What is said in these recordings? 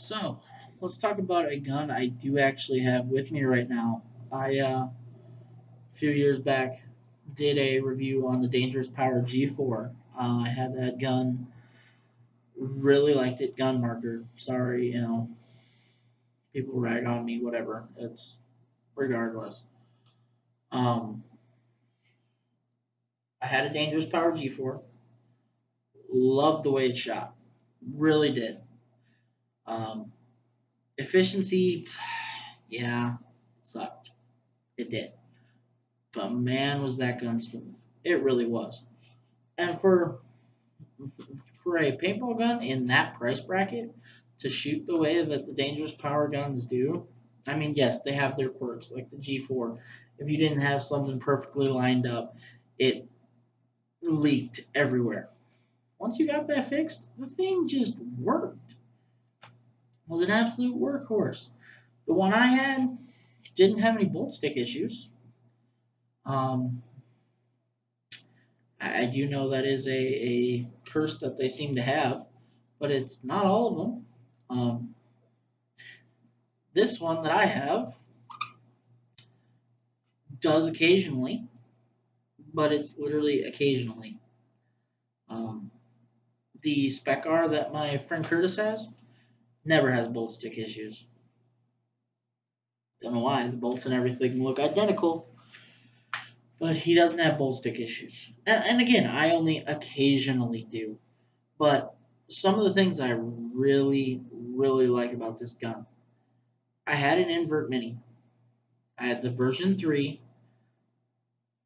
So, let's talk about a gun I do actually have with me right now. A few years back, did a review on the Dangerous Power G4. I had that gun, really liked it. Gun marker. Sorry, people rag on me, whatever. It's regardless. Um, I had a Dangerous Power G4. Loved the way it shot. Really did. Um, Efficiency, yeah, it sucked. It did. But man, was that gun smooth. It really was. And for a paintball gun in that price bracket to shoot the way that the dangerous power guns do, I mean, yes, they have their quirks like the G4. If you didn't have something perfectly lined up, it leaked everywhere. Once you got that fixed, the thing just worked. It was an absolute workhorse. The one I had didn't have any bolt stick issues. Um, I do know that is a curse that they seem to have, but it's not all of them. This one that I have does occasionally, but it's literally occasionally. Um, the Spec R that my friend Curtis has never has bolt stick issues. Don't know why. The bolts and everything look identical, but he doesn't have bolt stick issues. And again, I only occasionally do. But some of the things I really, really like about this gun, I had an invert mini. I had the version 3.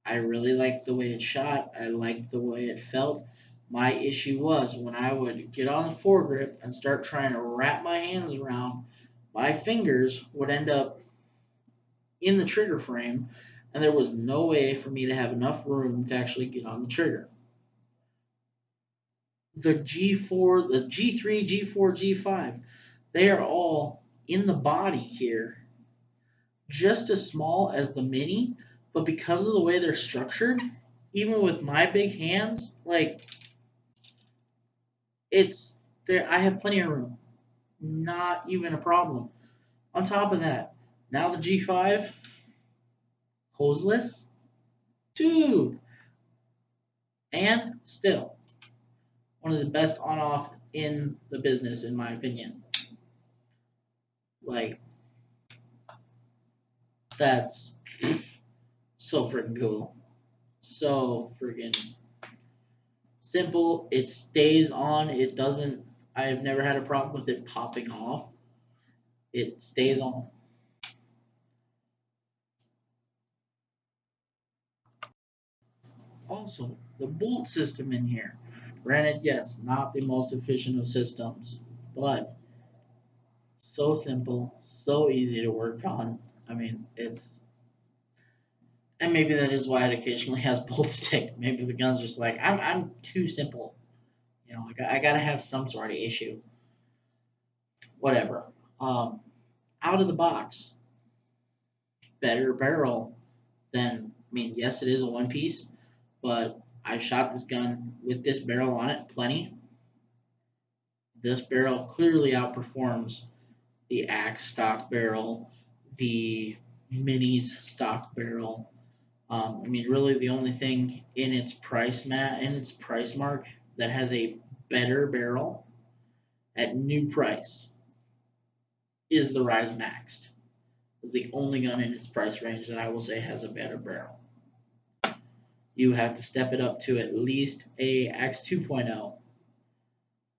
I really liked the way it shot. I liked the way it felt. My issue was when I would get on the foregrip and start trying to wrap my hands around, my fingers would end up in the trigger frame, and there was no way for me to have enough room to actually get on the trigger. The G4, the G3, G4, G5, they are all in the body here, just as small as the mini, but because of the way they're structured, even with my big hands, like it's there. I have plenty of room. Not even a problem. On top of that, now the G5 hoseless, dude, and still one of the best on-off in the business, in my opinion. Like that's so freaking cool, so freaking simple. It stays on. It doesn't. I have never had a problem with it popping off. It stays on. Also, the bolt system in here. Granted, yes, not the most efficient of systems, but so simple, so easy to work on. I mean, and maybe that is why it occasionally has bolt stick. Maybe the gun's just like, I'm too simple. I gotta have some sort of issue. Whatever. Um, Out of the box, better barrel than, I mean, yes, it is a one piece, but I've shot this gun with this barrel on it plenty. This barrel clearly outperforms the Axe stock barrel, the Minis stock barrel. I mean, really, the only thing in its in its price mark that has a better barrel at new price is the Rise Maxed. Is the only gun in its price range that I will say has a better barrel. You have to step it up to at least a Axe 2.0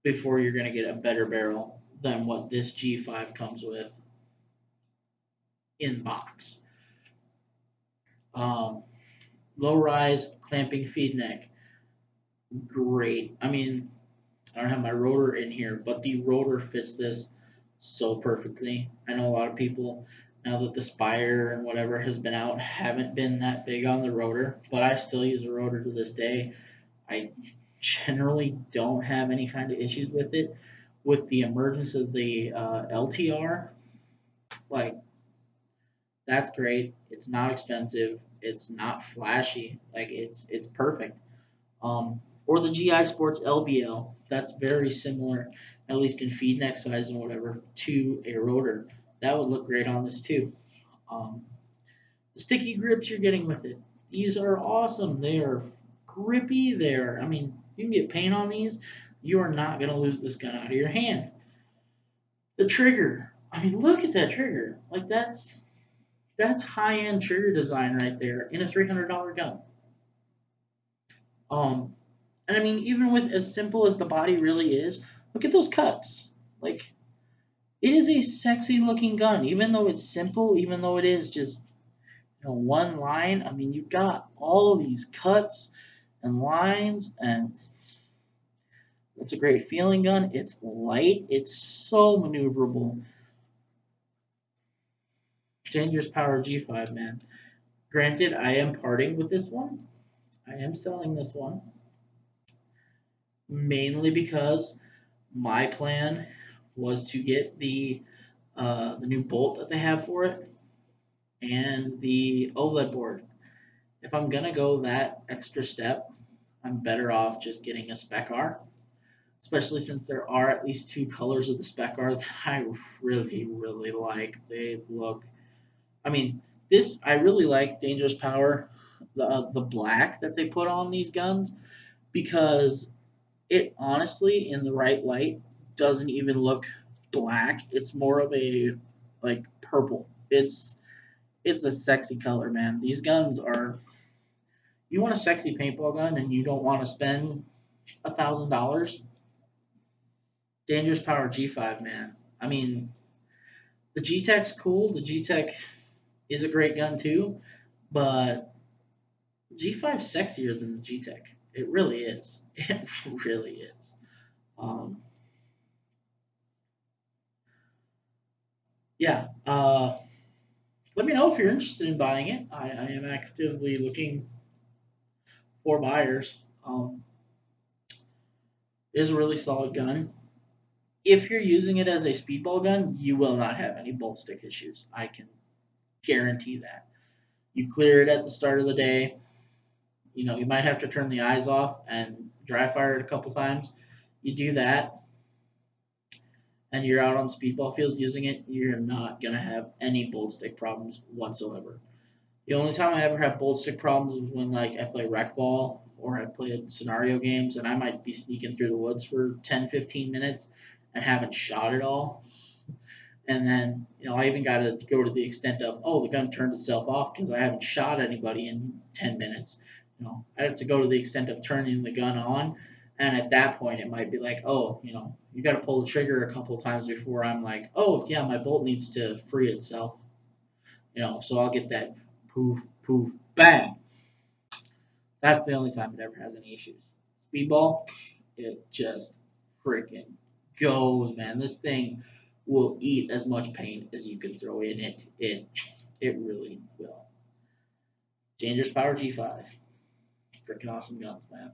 before you're going to get a better barrel than what this G5 comes with in box. Um, Low rise clamping feed neck, great. I mean, I don't have my rotor in here, but the rotor fits this so perfectly. I know a lot of people, now that the Spire and whatever has been out, haven't been that big on the rotor, but I still use a rotor to this day. I generally don't have any kind of issues with it. With the emergence of the LTR, like that's great. It's not expensive. It's not flashy. Like it's perfect. Or the GI Sports LBL. That's very similar. at least in feed neck size and whatever, to a rotor. That would look great on this too. Um, the sticky grips you're getting with it, these are awesome. They are grippy. I mean, you can get paint on these. You are not going to lose this gun out of your hand. The trigger, I mean, look at that trigger. Like that's high end trigger design right there in a $300 gun. Um, and I mean, even with as simple as the body really is, look at those cuts. Like, it is a sexy looking gun, even though it's simple, even though it is just one line. I mean, you've got all of these cuts and lines, and it's a great feeling gun. It's light. It's so maneuverable. Dangerous Power G5, man. Granted, I am parting with this one. I am selling this one mainly because my plan was to get the new bolt that they have for it and the OLED board. If I'm gonna go that extra step, I'm better off just getting a Spec R, especially since there are at least two colors of the Spec R that I really like. They look, I mean, this I really like Dangerous Power, the black that they put on these guns because it honestly, in the right light, doesn't even look black. It's more of a like purple. It's a sexy color, man. These guns are. You want a sexy paintball gun and you don't want to spend $1,000. Dangerous Power G5, man. I mean, the G Tech's cool. The G Tech is a great gun too, but G5's sexier than the G Tech. It really is. It really is. Um, yeah. Let me know if you're interested in buying it. I am actively looking for buyers. It is a really solid gun. If you're using it as a speedball gun, you will not have any bolt stick issues. I can guarantee that. You clear it at the start of the day. You might have to turn the eyes off and dry fire it a couple times. You do that, and you're out on speedball field using it, you're not gonna have any bolt stick problems whatsoever. The only time I ever have bolt stick problems is when like I play rec ball or I play scenario games and I might be sneaking through the woods for 10, 15 minutes and haven't shot at all. And then, I even got to go to the extent of, oh, the gun turned itself off because I haven't shot anybody in 10 minutes. I have to go to the extent of turning the gun on. And at that point, it might be like, oh, you got to pull the trigger a couple times before I'm like, oh, yeah, my bolt needs to free itself. So I'll get that poof, poof, bang. That's the only time it ever has any issues. Speedball, it just freaking goes, man. This thing will eat as much paint as you can throw in it. It really will. Dangerous Power G5. Freaking awesome guns, man.